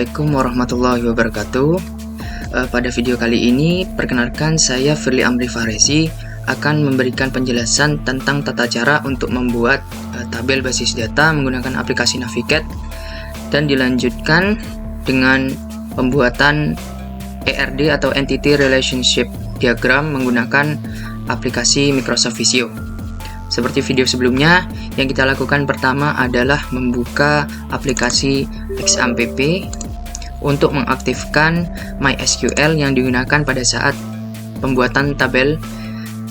Assalamualaikum warahmatullahi wabarakatuh. Pada video kali ini, perkenalkan saya Firly Amri Fahrezi akan memberikan penjelasan tentang tata cara untuk membuat tabel basis data menggunakan aplikasi Navigate, dan dilanjutkan dengan pembuatan ERD atau Entity Relationship Diagram menggunakan aplikasi Microsoft Visio. Seperti video sebelumnya, yang kita lakukan pertama adalah membuka aplikasi XAMPP untuk mengaktifkan MySQL yang digunakan pada saat pembuatan tabel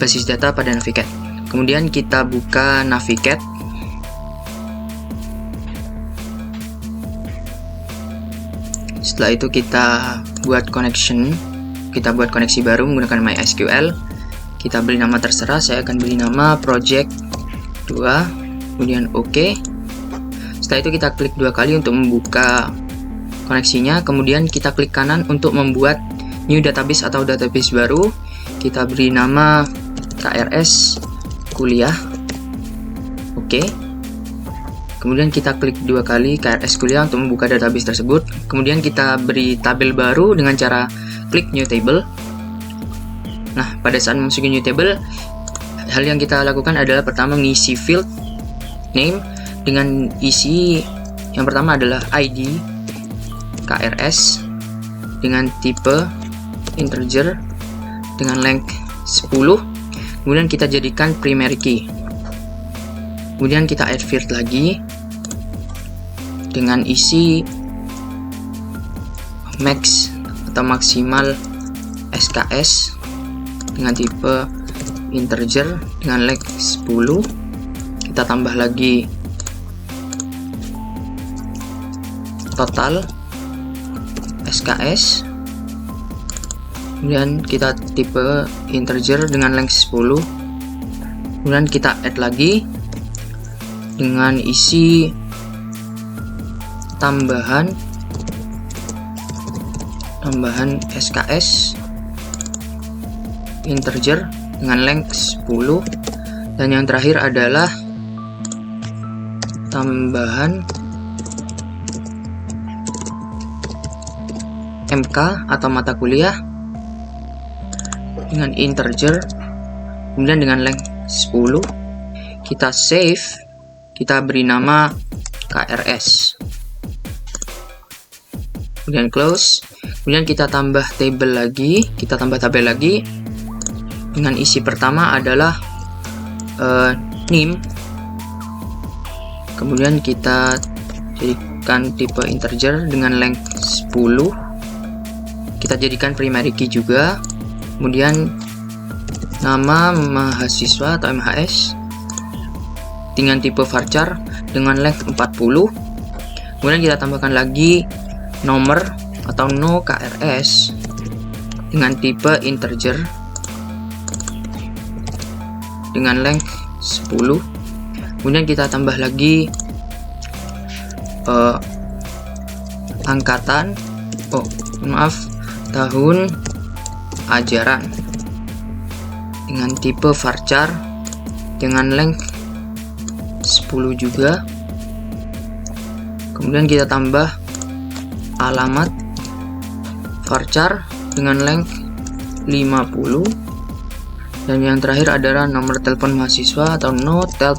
basis data pada Navigate. Kemudian kita buka Navigate. Setelah itu kita buat koneksi baru menggunakan MySQL. Kita beri nama terserah, saya akan beri nama project 2, kemudian OK. Setelah itu kita klik 2 kali untuk membuka koneksinya, kemudian kita klik kanan untuk membuat new database atau database baru. Kita beri nama KRS kuliah. OK. Kemudian kita klik 2 kali KRS kuliah untuk membuka database tersebut. Kemudian kita beri tabel baru dengan cara klik new table. Nah, pada saat memasuki new table, hal yang kita lakukan adalah pertama mengisi field name dengan isi yang pertama adalah ID KRS dengan tipe integer dengan length 10. Kemudian kita jadikan primary key. Kemudian kita add field lagi dengan isi max atau maksimal SKS dengan tipe integer dengan length 10. Kita tambah lagi total SKS, kemudian kita tipe integer dengan length 10. Kemudian kita add lagi dengan isi tambahan SKS integer dengan length 10, dan yang terakhir adalah tambahan MK atau mata kuliah dengan integer kemudian dengan length 10. Kita save, kita beri nama KRS, kemudian close. Kemudian kita tambah tabel lagi, dengan isi pertama adalah name, kemudian kita jadikan tipe integer dengan length 10. Kita jadikan primary key juga. Kemudian nama mahasiswa atau MHS dengan tipe varchar dengan length 40. Kemudian kita tambahkan lagi nomor atau no KRS dengan tipe integer dengan length 10. Kemudian kita tambah lagi tahun ajaran dengan tipe varchar dengan length 10 juga. Kemudian kita tambah alamat varchar dengan length 50. Dan yang terakhir adalah nomor telepon mahasiswa atau no tel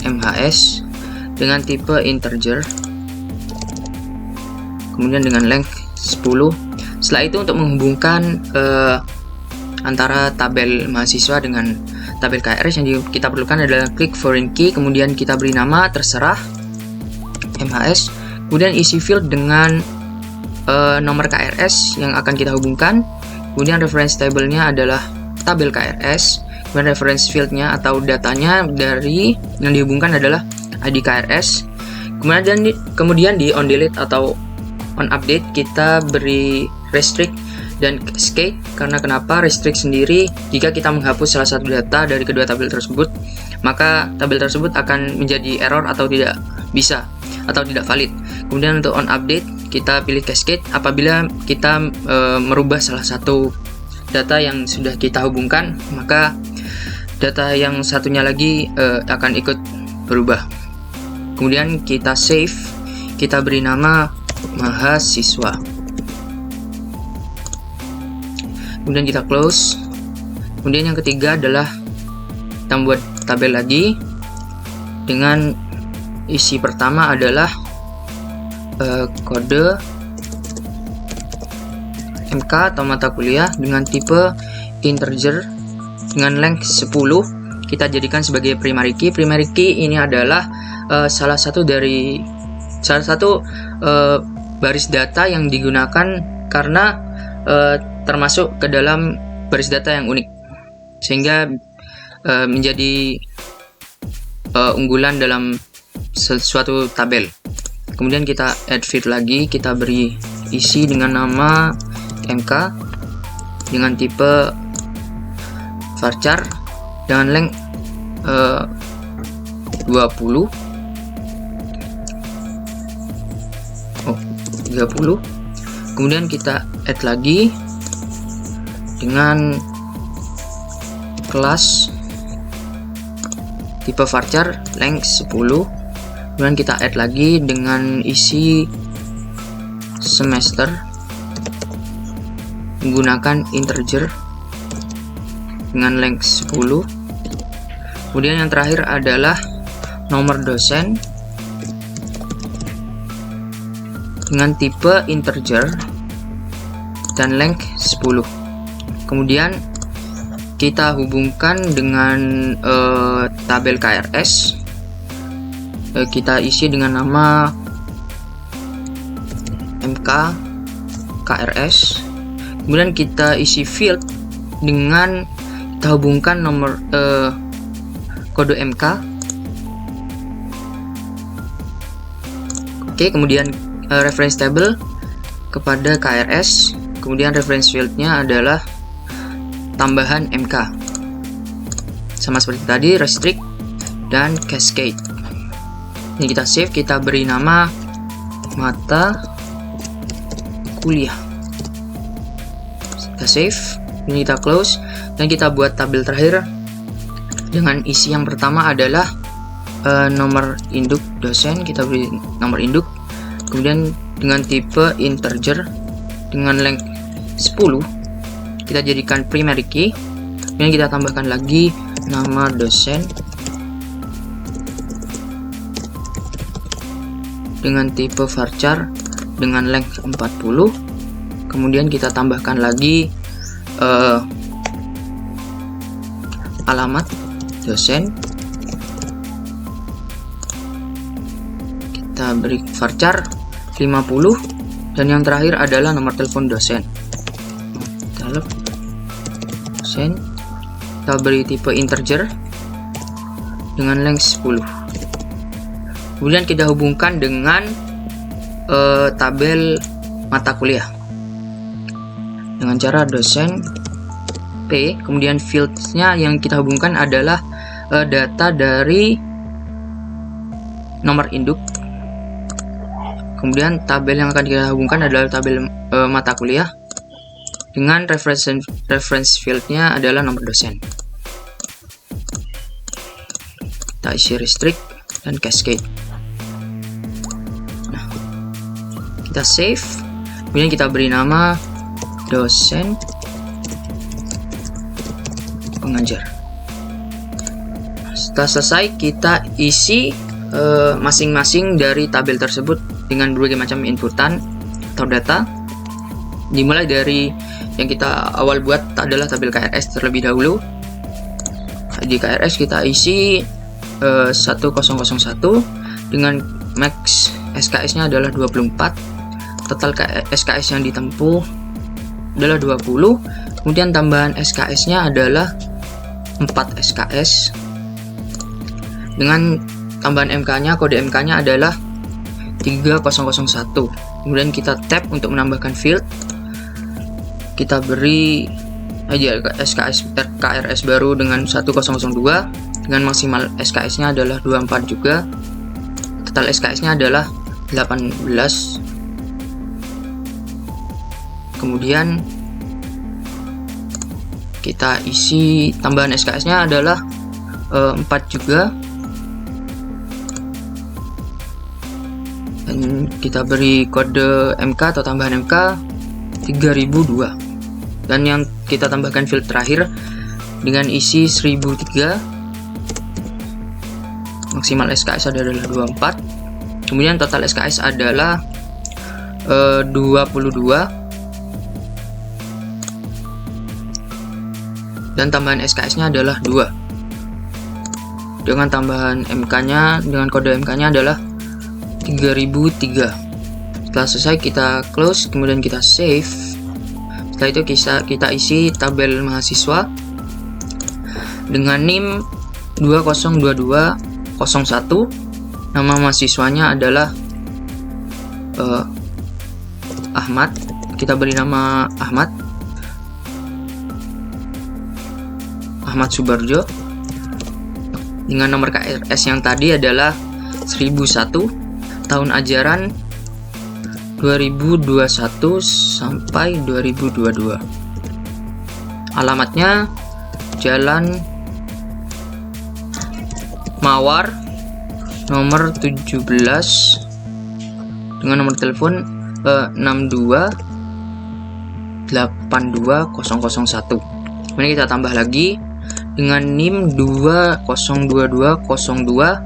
MHS dengan tipe integer kemudian dengan length 10. Setelah itu, untuk menghubungkan antara tabel mahasiswa dengan tabel KRS, yang kita perlukan adalah klik foreign key, kemudian kita beri nama terserah MHS, kemudian isi field dengan nomor KRS yang akan kita hubungkan. Kemudian reference table-nya adalah tabel KRS, kemudian reference field-nya atau datanya dari yang dihubungkan adalah ID KRS. Kemudian di on delete atau on update kita beri restrict dan escape. Karena kenapa? Restrict sendiri, jika kita menghapus salah satu data dari kedua tabel tersebut, maka tabel tersebut akan menjadi error atau tidak bisa atau tidak valid. Kemudian untuk on update kita pilih cascade apabila kita merubah salah satu data yang sudah kita hubungkan, maka data yang satunya lagi akan ikut berubah. Kemudian kita save, kita beri nama mahasiswa. Kemudian kita close. Kemudian yang ketiga adalah kita buat tabel lagi dengan isi pertama adalah kode MK atau mata kuliah dengan tipe integer dengan length 10. Kita jadikan sebagai primary key. Primary key ini adalah salah satu baris data yang digunakan karena termasuk ke dalam baris data yang unik, sehingga menjadi unggulan dalam suatu tabel. Kemudian kita add field lagi, kita beri isi dengan nama MK dengan tipe varchar dengan length 30. Kemudian kita add lagi dengan kelas tipe varchar length 10. Kemudian kita add lagi dengan isi semester menggunakan integer dengan length 10. Kemudian yang terakhir adalah nomor dosen dengan tipe integer dan length 10. Kemudian kita hubungkan dengan tabel KRS. Kita isi dengan nama MK KRS. Kemudian kita isi field dengan kita hubungkan nomor kode MK. Oke, kemudian reference table kepada KRS. Kemudian reference fieldnya adalah tambahan MK, sama seperti tadi, restrict dan cascade. Ini kita save, kita beri nama mata kuliah. Kita save, ini kita close, dan kita buat tabel terakhir dengan isi yang pertama adalah nomor induk dosen. Kita beri nomor induk, kemudian dengan tipe integer dengan length 10 kita jadikan primary key. Kemudian kita tambahkan lagi nama dosen dengan tipe varchar dengan length 40. Kemudian kita tambahkan lagi alamat dosen, kita beri varchar 50, dan yang terakhir adalah nomor telepon dosen. Kita beri tipe integer dengan length 10. Kemudian kita hubungkan dengan tabel mata kuliah dengan cara dosen P. Kemudian fieldsnya yang kita hubungkan adalah data dari nomor induk. Kemudian tabel yang akan kita hubungkan adalah tabel mata kuliah dengan reference fieldnya adalah nomor dosen. Kita isi restrict dan cascade. Nah, kita save, kemudian kita beri nama dosen pengajar. Setelah selesai, kita isi masing-masing dari tabel tersebut dengan berbagai macam inputan atau data. Dimulai dari yang kita awal buat adalah tabel KRS terlebih dahulu. Di KRS kita isi 1001 dengan max SKS-nya adalah 24. Total SKS yang ditempuh adalah 20. Kemudian tambahan SKS-nya adalah 4 SKS. Dengan tambahan MK-nya, kode MK-nya adalah 3001. Kemudian kita tab untuk menambahkan field. Kita beri aja SKS KRS baru dengan 1002 dengan maksimal SKS-nya adalah 24 juga. Total SKS-nya adalah 18. Kemudian kita isi tambahan SKS-nya adalah 4 juga. Dan dan kita beri kode MK atau tambahan MK 3002, dan yang kita tambahkan field terakhir dengan isi 1003. Maksimal SKS adalah 24, kemudian total SKS adalah 22, dan tambahan SKS-nya adalah 2. Dengan tambahan MK-nya, dengan kode MK-nya adalah 3003. Setelah selesai kita close, kemudian kita save. Setelah itu kita isi tabel mahasiswa dengan NIM 202201. Nama mahasiswanya adalah Ahmad. Kita beri nama Ahmad Subarjo. Dengan nomor KRS yang tadi adalah 1001. Tahun ajaran 2021 sampai 2022. Alamatnya Jalan Mawar nomor 17 dengan nomor telepon 62820001. Kemudian kita tambah lagi dengan NIM 202202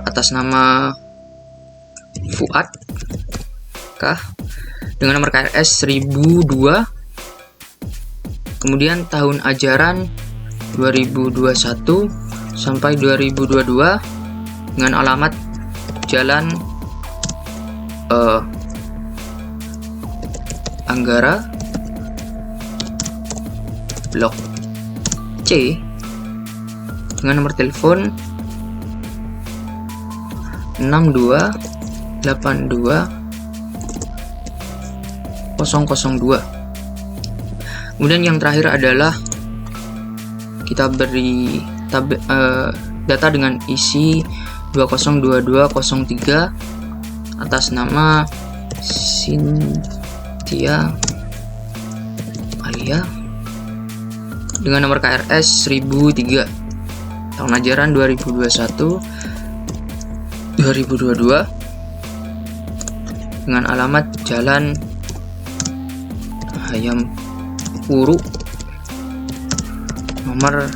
atas nama Fuad kah, dengan nomor KRS 1002. Kemudian tahun ajaran 2021 sampai 2022 dengan alamat Jalan Anggara Blok C dengan nomor telepon 6282002. Kemudian yang terakhir adalah kita beri data dengan isi 202203 atas nama Cynthia Alia dengan nomor KRS 1003. Tahun ajaran 2021-2022 dengan alamat Jalan Hayam Puru nomor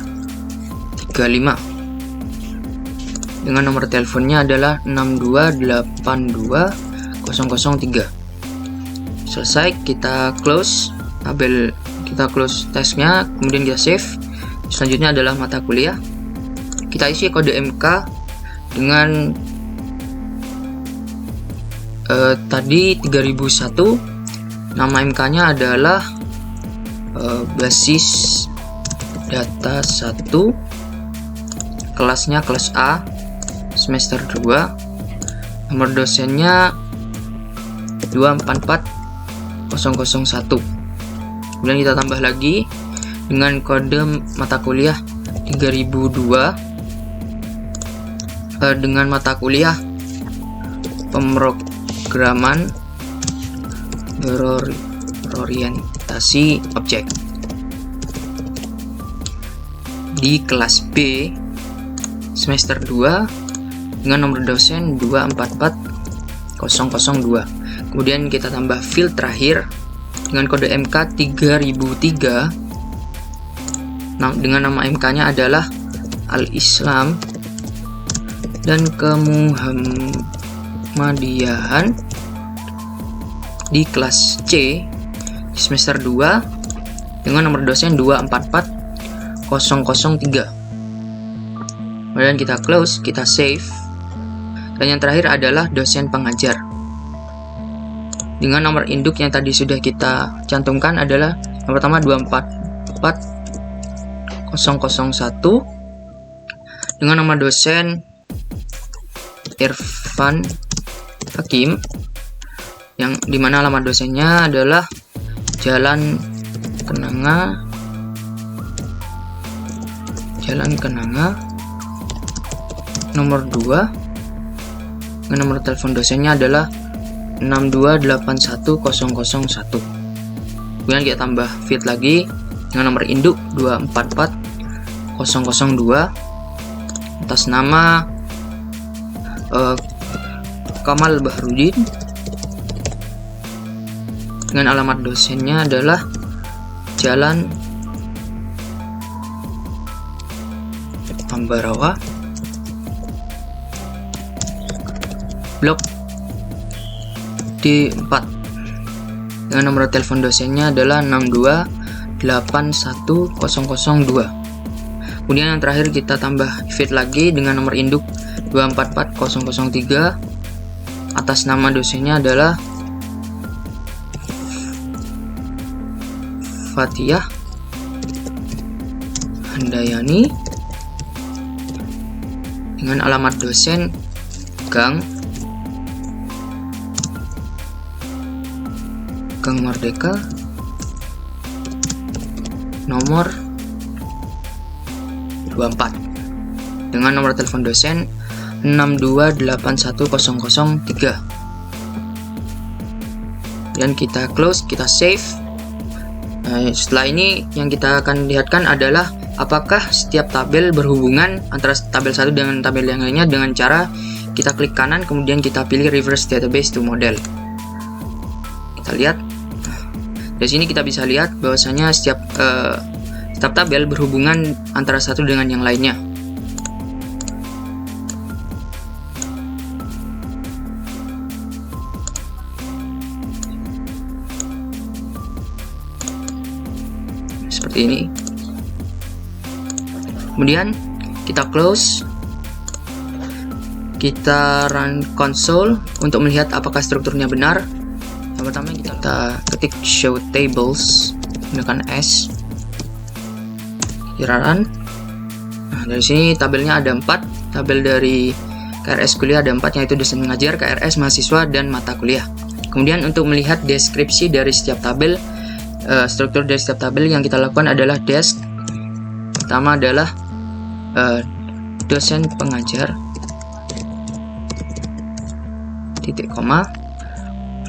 35 dengan nomor teleponnya adalah 6282003. Selesai, kita close tabel, kita close tesnya, kemudian kita save. Selanjutnya adalah mata kuliah. Kita isi kode MK dengan tadi 3001. Nama MK-nya adalah basis data 1, kelasnya kelas A, semester 2, nomor dosennya 244001. Kemudian kita tambah lagi dengan kode mata kuliah 3002 dengan mata kuliah pemrograman berorientasi objek di kelas B semester 2 dengan nomor dosen 244002. Kemudian kita tambah field terakhir dengan kode MK 3003 dengan nama MK-nya adalah Al-Islam dan Kemuhammadiyahan di kelas C semester 2 dengan nomor dosen 244003. Kemudian kita close, kita save. Dan yang terakhir adalah dosen pengajar. Dengan nomor induk yang tadi sudah kita cantumkan adalah yang pertama 244001 dengan nama dosen Irfan Hakim, yang dimana alamat dosennya adalah Jalan Kenanga nomor 2 dengan nomor telepon dosennya adalah 6281001. Kemudian kita tambah field lagi dengan nomor induk 244002 atas nama Kamal Bahrudin, dengan alamat dosennya adalah Jalan Ambarawa, Blok D4, dengan nomor telepon dosennya adalah 6281002. Kemudian yang terakhir kita tambah feed lagi dengan nomor induk 244003. Atas nama dosennya adalah Fatiyah Handayani, dengan alamat dosen Gang Merdeka, nomor 24, dengan nomor telepon dosen 6281003. Dan kita close, kita save. Setelah ini yang kita akan lihatkan adalah apakah setiap tabel berhubungan antara tabel satu dengan tabel yang lainnya dengan cara kita klik kanan kemudian kita pilih reverse database to model. Kita lihat. Dari sini kita bisa lihat bahwasanya setiap tabel berhubungan antara satu dengan yang lainnya. Seperti ini. Kemudian kita close, kita run console untuk melihat apakah strukturnya benar. Yang pertama kita ketik show tables menggunakan S, kita run. Nah, dari sini tabelnya ada 4, tabel dari KRS kuliah ada 4, yaitu dosen mengajar, KRS mahasiswa, dan mata kuliah. Kemudian untuk melihat deskripsi dari setiap tabel, struktur dari setiap tabel yang kita lakukan adalah desk. Pertama adalah dosen pengajar, titik koma,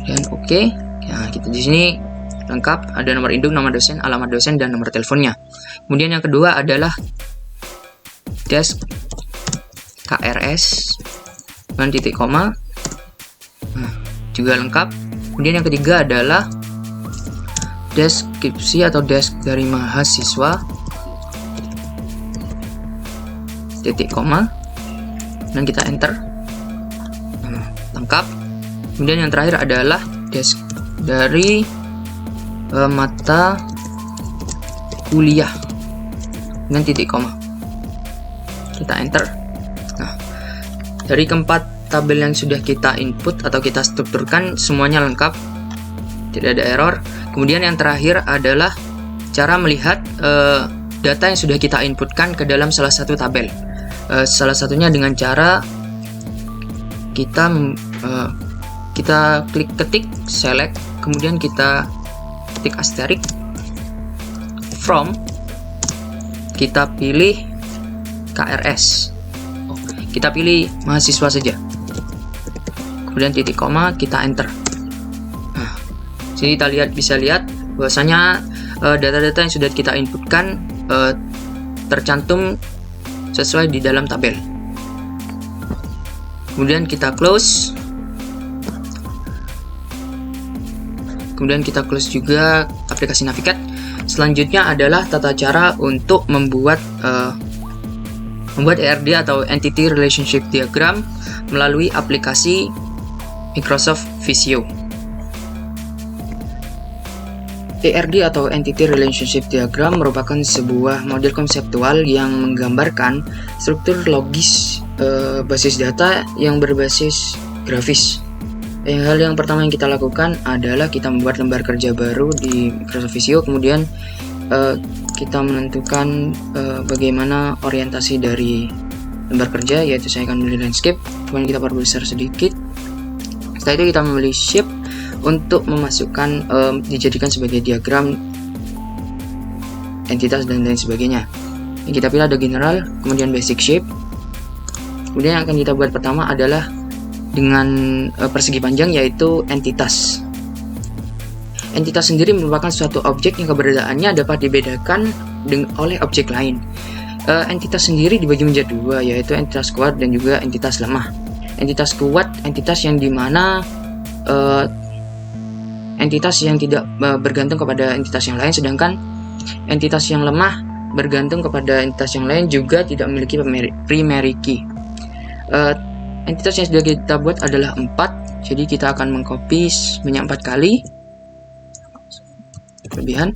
dan oke. Nah, kita di sini lengkap, ada nomor induk, nama dosen, alamat dosen, dan nomor teleponnya. Kemudian yang kedua adalah desk KRS dengan titik koma, nah, juga lengkap. Kemudian yang ketiga adalah deskripsi atau desk dari mahasiswa, titik koma, dan kita enter. Nah, lengkap. Kemudian yang terakhir adalah desk dari mata kuliah dengan titik koma, kita enter. Nah, dari keempat tabel yang sudah kita input atau kita strukturkan semuanya lengkap, tidak ada error. Kemudian yang terakhir adalah cara melihat data yang sudah kita inputkan ke dalam salah satu tabel. Salah satunya dengan cara kita klik ketik select, kemudian kita ketik asterisk from, kita pilih KRS, kita pilih mahasiswa saja, kemudian titik koma, kita enter. Nah, sini kita bisa lihat bahwasanya data-data yang sudah kita inputkan tercantum sesuai di dalam tabel. Kemudian kita close. Kemudian kita close juga aplikasi Navigat. Selanjutnya adalah tata cara untuk membuat ERD atau Entity Relationship Diagram melalui aplikasi Microsoft Visio. ERD atau Entity Relationship Diagram merupakan sebuah model konseptual yang menggambarkan struktur logis basis data yang berbasis grafis. Hal yang pertama yang kita lakukan adalah kita membuat lembar kerja baru di Microsoft Visio, kemudian kita menentukan bagaimana orientasi dari lembar kerja, yaitu saya akan memilih landscape, kemudian kita perbesar sedikit. Setelah itu kita memilih shape untuk memasukkan dijadikan sebagai diagram entitas dan lain sebagainya. Yang kita pilih ada general, kemudian basic shape. Kemudian yang akan kita buat pertama adalah dengan persegi panjang, yaitu entitas. Entitas sendiri merupakan suatu objek yang keberadaannya dapat dibedakan oleh objek lain. Entitas sendiri dibagi menjadi dua, yaitu entitas kuat dan juga entitas lemah. entitas kuat, entitas yang dimana entitas yang tidak bergantung kepada entitas yang lain, sedangkan entitas yang lemah bergantung kepada entitas yang lain juga tidak memiliki primary key. Entitas yang sudah kita buat adalah 4, jadi kita akan mengcopy sebanyak 4 kali. Kelebihan.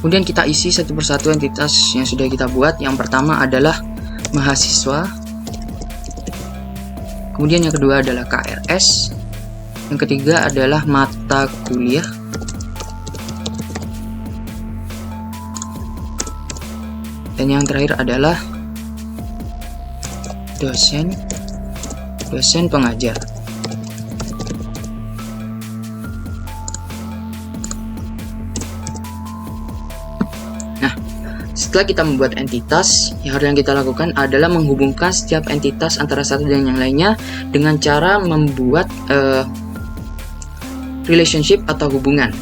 Kemudian kita isi satu persatu entitas yang sudah kita buat. Yang pertama adalah mahasiswa, kemudian yang kedua adalah KRS, yang ketiga adalah mata kuliah, dan yang terakhir adalah dosen pengajar. Setelah kita membuat entitas, yang kita lakukan adalah menghubungkan setiap entitas antara satu dan yang lainnya dengan cara membuat relationship atau hubungan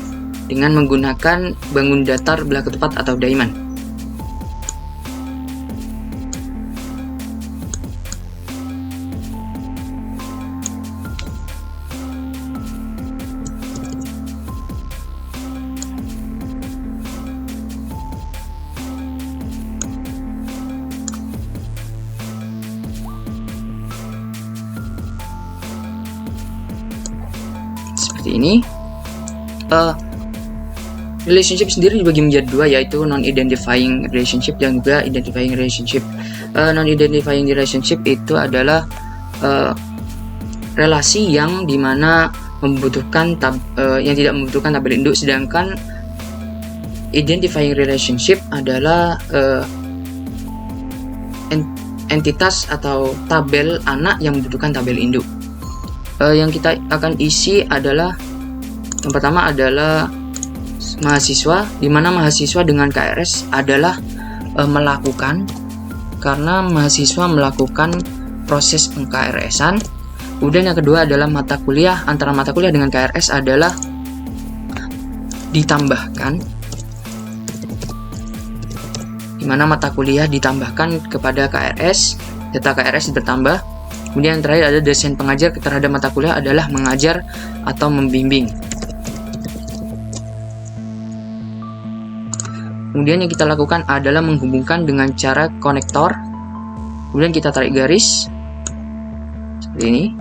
dengan menggunakan bangun datar belah ketupat atau diamond. Seperti ini. Relationship sendiri dibagi menjadi dua, yaitu non-identifying relationship dan juga identifying relationship. Non-identifying relationship itu adalah relasi yang dimana membutuhkan yang tidak membutuhkan tabel induk, sedangkan identifying relationship adalah entitas atau tabel anak yang membutuhkan tabel induk. Yang kita akan isi adalah yang pertama adalah mahasiswa, di mana mahasiswa dengan KRS adalah melakukan, karena mahasiswa melakukan proses peng-KRS-an. Kemudian yang kedua adalah mata kuliah, antara mata kuliah dengan KRS adalah ditambahkan, di mana mata kuliah ditambahkan kepada KRS, data KRS bertambah. Kemudian yang terakhir ada dosen pengajar terhadap mata kuliah adalah mengajar atau membimbing. Kemudian yang kita lakukan adalah menghubungkan dengan cara konektor. Kemudian kita tarik garis seperti ini.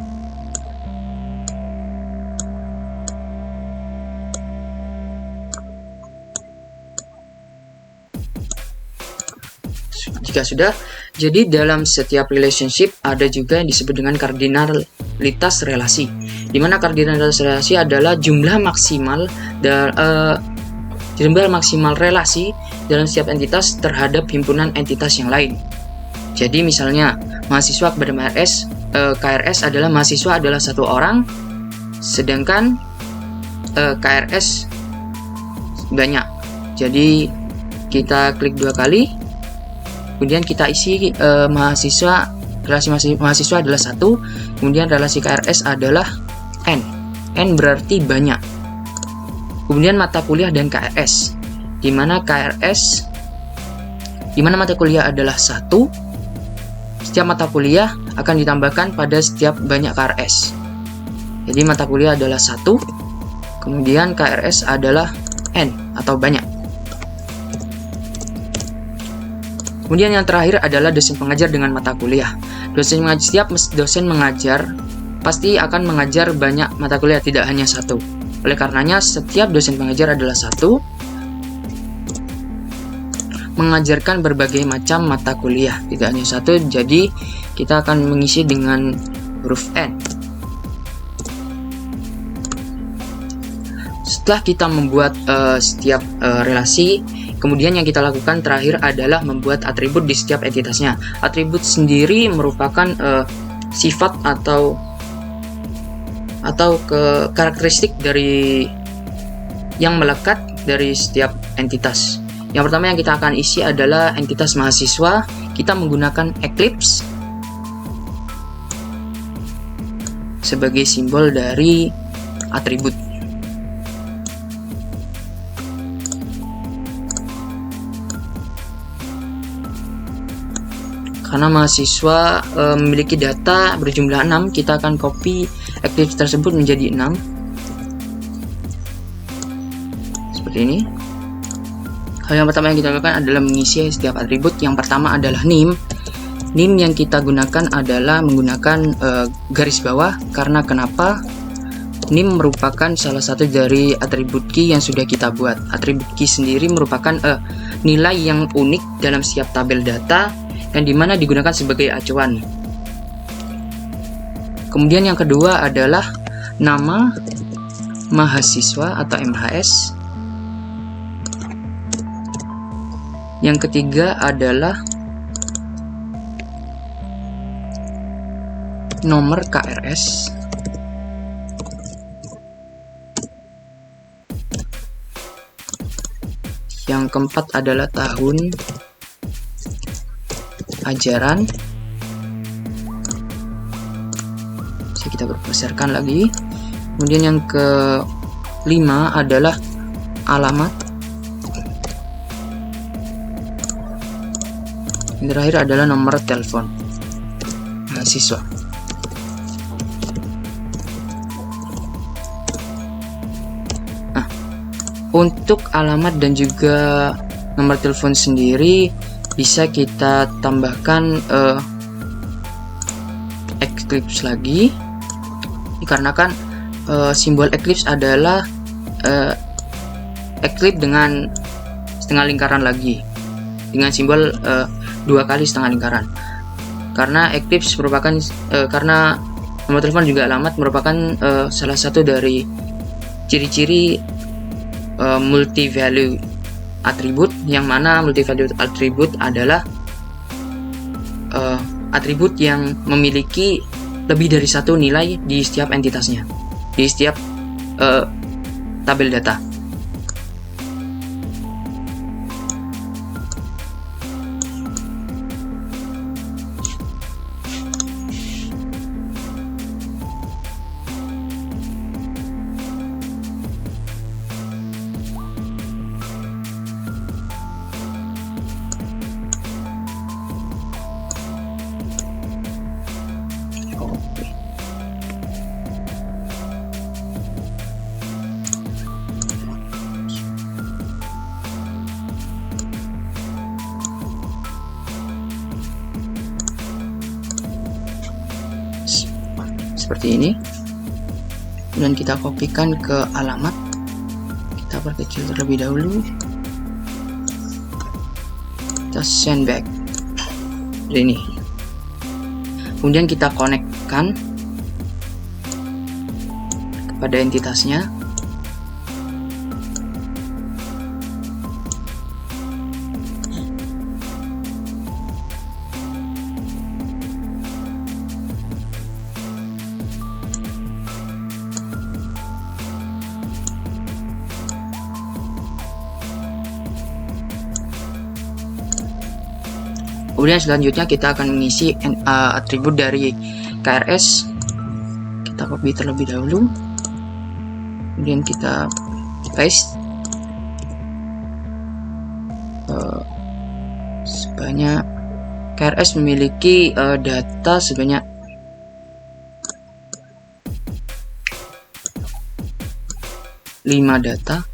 Jika sudah, jadi dalam setiap relationship ada juga yang disebut dengan kardinalitas relasi, di mana kardinalitas relasi adalah jumlah maksimal relasi dalam setiap entitas terhadap himpunan entitas yang lain. Jadi misalnya mahasiswa kepada KRS adalah mahasiswa adalah satu orang, sedangkan KRS banyak. Jadi kita klik 2 kali. Kemudian kita isi relasi mahasiswa adalah 1, kemudian relasi KRS adalah N berarti banyak. Kemudian mata kuliah dan KRS, di mana mata kuliah adalah 1, setiap mata kuliah akan ditambahkan pada setiap banyak KRS. Jadi mata kuliah adalah 1, kemudian KRS adalah N atau banyak. Kemudian yang terakhir adalah dosen pengajar dengan mata kuliah. Setiap dosen mengajar pasti akan mengajar banyak mata kuliah, tidak hanya 1. Oleh karenanya setiap dosen pengajar adalah 1, mengajarkan berbagai macam mata kuliah, tidak hanya 1. Jadi kita akan mengisi dengan huruf N. Setelah kita membuat setiap relasi, kemudian yang kita lakukan terakhir adalah membuat atribut di setiap entitasnya. Atribut sendiri merupakan sifat atau karakteristik dari yang melekat dari setiap entitas. Yang pertama yang kita akan isi adalah entitas mahasiswa. Kita menggunakan Eclipse sebagai simbol dari atribut. Karena mahasiswa memiliki data berjumlah 6, kita akan copy Eclipse tersebut menjadi 6. Seperti ini. Hal yang pertama yang kita lakukan adalah mengisi setiap atribut. Yang pertama adalah name. Name yang kita gunakan adalah menggunakan garis bawah. Karena kenapa? Name merupakan salah satu dari atribut key yang sudah kita buat. Atribut key sendiri merupakan nilai yang unik dalam setiap tabel data yang dimana digunakan sebagai acuan. Kemudian yang kedua adalah nama mahasiswa atau MHS. Yang ketiga adalah nomor KRS. Yang keempat adalah tahun ajaran. Bisa kita berbesarkan lagi. Kemudian yang kelima adalah alamat. Yang terakhir adalah nomor telepon mahasiswa. Nah, untuk alamat dan juga nomor telepon sendiri bisa kita tambahkan Eclipse lagi, dikarenakan simbol Eclipse adalah Eclipse dengan setengah lingkaran lagi, dengan simbol 2 kali setengah lingkaran. Karena Eclipse merupakan karena nomor telepon juga alamat merupakan salah satu dari ciri-ciri multi value atribut, yang mana multi value atribut adalah atribut yang memiliki lebih dari satu nilai di setiap entitasnya, di setiap tabel data. Seperti ini. Dan kita kopikan ke alamat. Kita perkecil terlebih dahulu. Kita send back. Ini. Kemudian kita konekkan kepada entitasnya. Kemudian selanjutnya kita akan mengisi atribut dari KRS. Kita copy terlebih dahulu. Kemudian kita paste sebanyak KRS memiliki data sebanyak 5 data.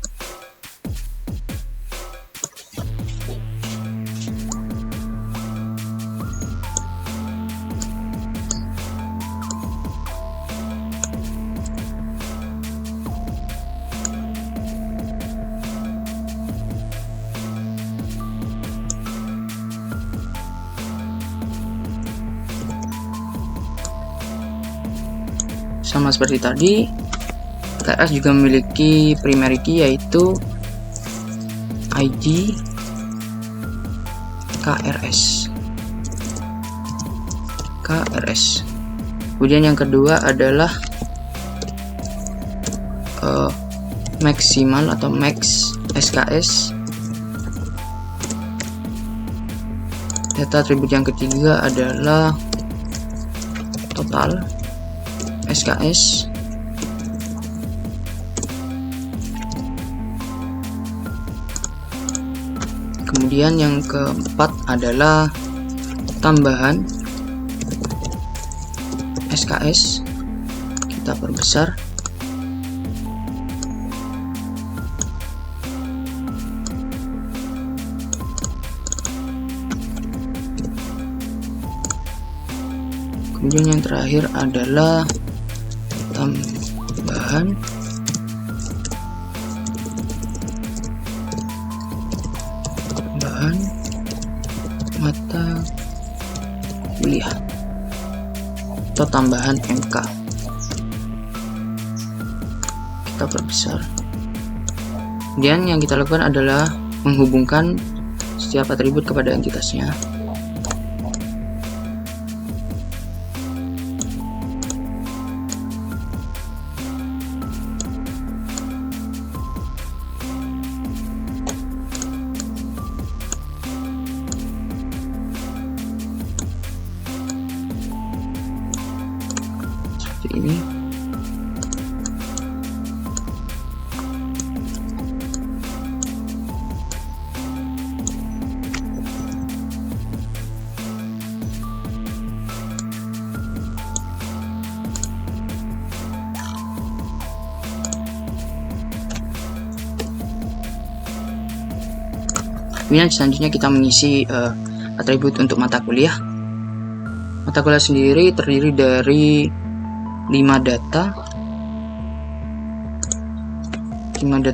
Sama seperti tadi, KRS juga memiliki primary key yaitu ID KRS. Kemudian yang kedua adalah maksimal atau max SKS. Data atribut yang ketiga adalah total SKS. Kemudian yang keempat adalah tambahan SKS. Kita perbesar. Kemudian yang terakhir adalah tambahan mata kuliah atau tambahan MK. Kita perbesar. Kemudian yang kita lakukan adalah menghubungkan setiap atribut kepada entitasnya. Ini kemudian selanjutnya kita mengisi atribut untuk mata kuliah. Mata kuliah sendiri terdiri dari 5 data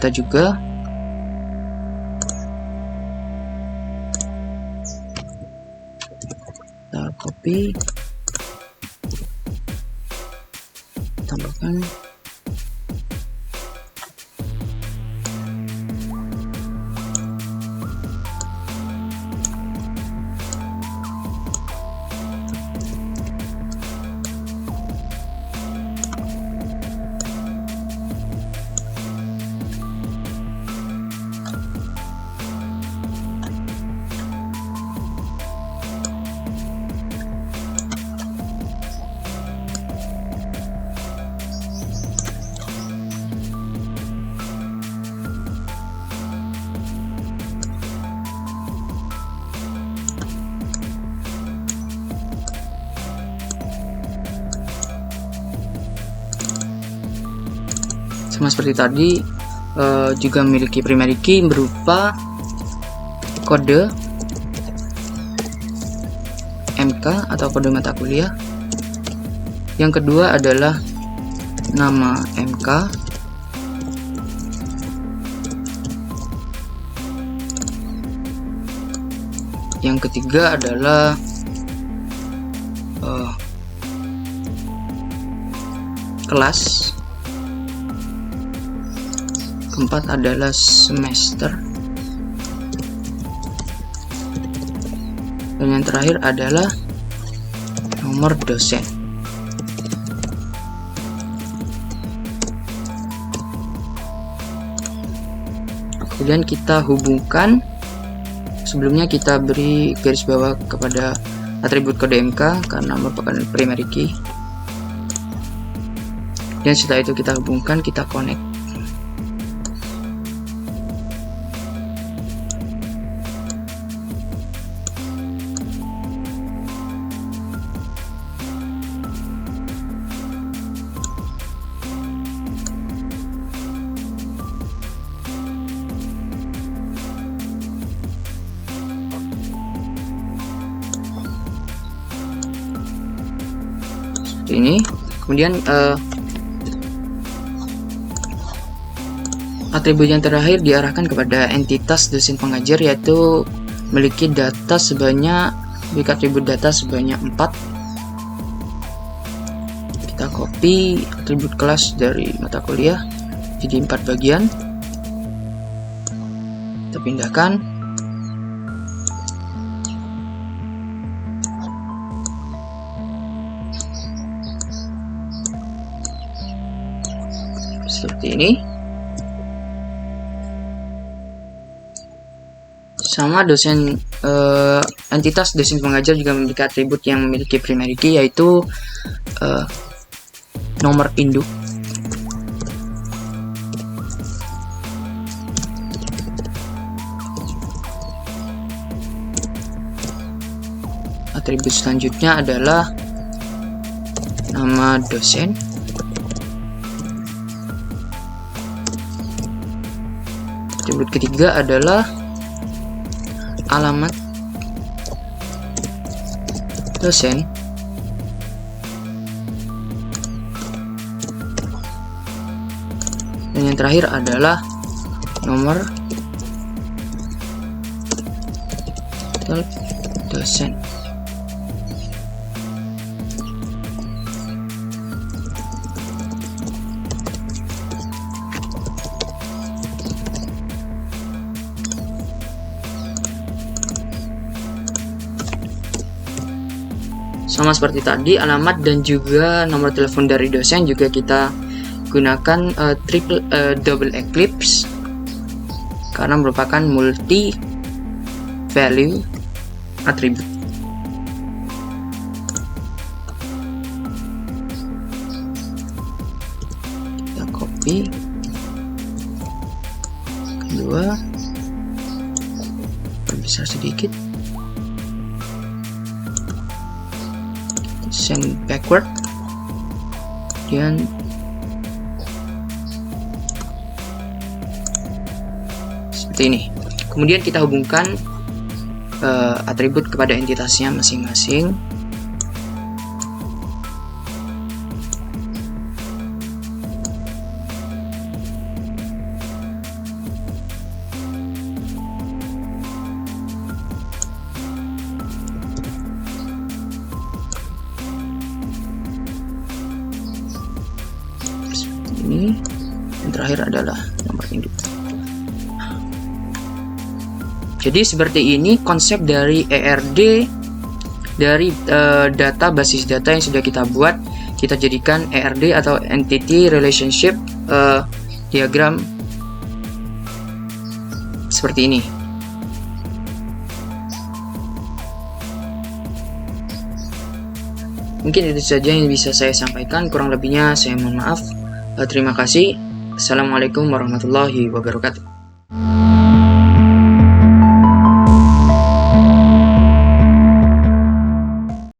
juga. Kita copy, tambahkan sama seperti tadi. Juga memiliki primary key berupa kode MK atau kode mata kuliah. Yang kedua adalah nama MK. Yang ketiga adalah kelas. Keempat adalah semester. Dan yang terakhir adalah nomor dosen. Kemudian kita hubungkan. Sebelumnya kita beri garis bawah kepada atribut kode MK karena merupakan primary key. Dan setelah itu kita hubungkan, kita connect. Ini kemudian atribut yang terakhir diarahkan kepada entitas dosen pengajar, yaitu memiliki data sebanyak atribut data sebanyak 4. Kita copy atribut kelas dari mata kuliah jadi 4 bagian, kita pindahkan. Seperti ini. Sama dosen entitas dosen pengajar juga memiliki atribut yang memiliki primary key, yaitu nomor induk. Atribut selanjutnya adalah nama dosen. Atribut ketiga adalah alamat dosen. Dan yang terakhir adalah nomor dosen. Sama seperti tadi, alamat dan juga nomor telepon dari dosen juga kita gunakan double eclipse karena merupakan multi value atribut. Kita copy, kedua perbesar sedikit, send backward, dan seperti ini. Kemudian kita hubungkan atribut kepada entitasnya masing-masing. Ini yang terakhir adalah nomor induk. Jadi seperti ini konsep dari ERD, dari data basis data yang sudah kita buat, kita jadikan ERD atau Entity Relationship Diagram seperti ini. Mungkin itu saja yang bisa saya sampaikan, kurang lebihnya saya mohon maaf. Terima kasih. Assalamualaikum warahmatullahi wabarakatuh.